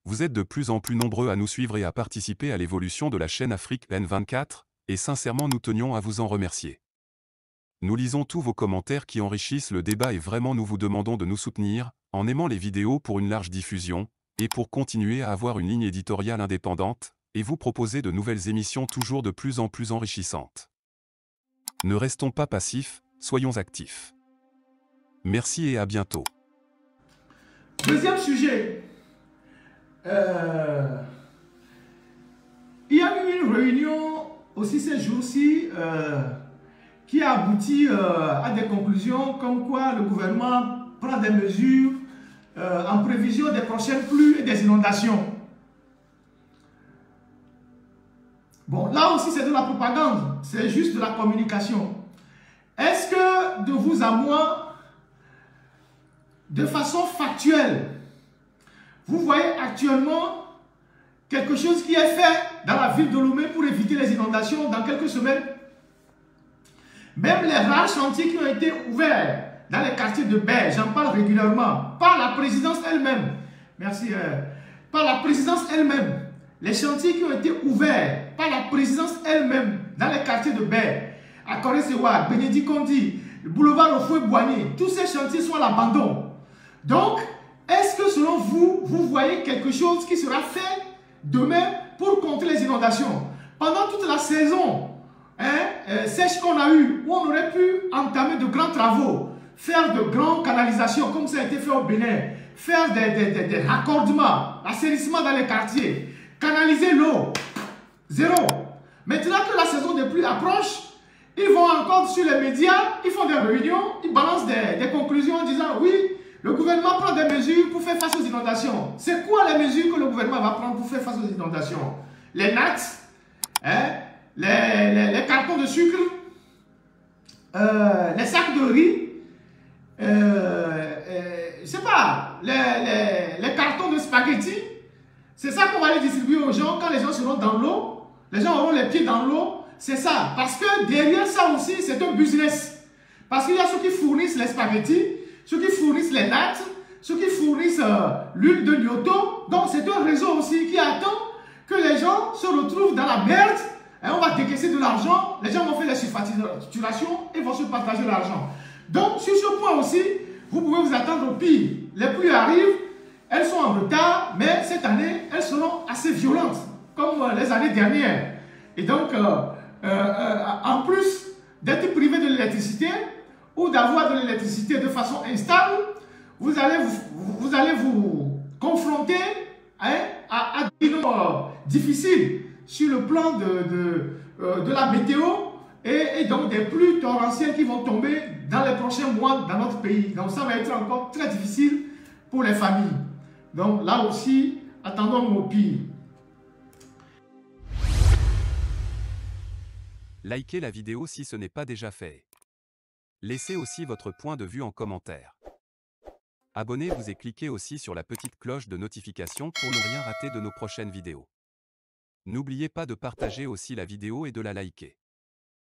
Vous êtes de plus en plus nombreux à nous suivre et à participer à l'évolution de la chaîne Afrique N24, et sincèrement nous tenions à vous en remercier. Nous lisons tous vos commentaires qui enrichissent le débat et vraiment nous vous demandons de nous soutenir, en aimant les vidéos pour une large diffusion, et pour continuer à avoir une ligne éditoriale indépendante, et vous proposer de nouvelles émissions toujours de plus en plus enrichissantes. Ne restons pas passifs, soyons actifs. Merci et à bientôt. Deuxième sujet. Il y a eu une réunion aussi ces jours-ci qui a abouti à des conclusions comme quoi le gouvernement prend des mesures en prévision des prochaines pluies et des inondations. Bon, là aussi c'est de la propagande, c'est juste de la communication. Est-ce que de vous à moi, de façon factuelle, vous voyez actuellement quelque chose qui est fait dans la ville de Lomé pour éviter les inondations dans quelques semaines? Même les rares chantiers qui ont été ouverts dans les quartiers de Baie, j'en parle régulièrement, par la présidence elle-même. Merci. Par la présidence elle-même. Les chantiers qui ont été ouverts par la présidence elle-même dans les quartiers de Baie, à Corée-Sewar, Bénédicte Condi, le boulevard au Fouet-Boigny, tous ces chantiers sont à l'abandon. Donc, est-ce que selon vous, vous voyez quelque chose qui sera fait demain pour contrer les inondations? Pendant toute la saison sèche qu'on a eue, où on aurait pu entamer de grands travaux, faire de grandes canalisations comme ça a été fait au Bénin, faire des raccordements, assainissement dans les quartiers, canaliser l'eau, zéro. Maintenant que la saison des pluies approche, ils vont encore sur les médias, ils font des réunions, ils balancent des conclusions en disant oui, le gouvernement prend des mesures pour faire face aux inondations. C'est quoi les mesures que le gouvernement va prendre pour faire face aux inondations? Les nattes, les cartons de sucre, les sacs de riz, je sais pas, les cartons de spaghettis. C'est ça qu'on va aller distribuer aux gens quand les gens seront dans l'eau. Les gens auront les pieds dans l'eau. C'est ça. Parce que derrière ça aussi, c'est un business. Parce qu'il y a ceux qui fournissent les spaghettis, ceux qui fournissent les nattes, ceux qui fournissent l'huile de Lyoto. Donc c'est un réseau aussi qui attend que les gens se retrouvent dans la merde. Et on va décaisser de l'argent. Les gens vont faire les surfacturations et vont se partager l'argent. Donc sur ce point aussi, vous pouvez vous attendre au pire. Les pluies arrivent, elles sont en retard, mais cette année, elles seront assez violentes, comme les années dernières. Et donc, en plus d'être privé de l'électricité, ou d'avoir de l'électricité de façon instable, vous allez vous confronter à des difficiles sur le plan de la météo et donc des pluies torrentielles qui vont tomber dans les prochains mois dans notre pays. Donc ça va être encore très difficile pour les familles. Donc là aussi, attendons au pire. Likez la vidéo si ce n'est pas déjà fait. Laissez aussi votre point de vue en commentaire. Abonnez-vous et cliquez aussi sur la petite cloche de notification pour ne rien rater de nos prochaines vidéos. N'oubliez pas de partager aussi la vidéo et de la liker.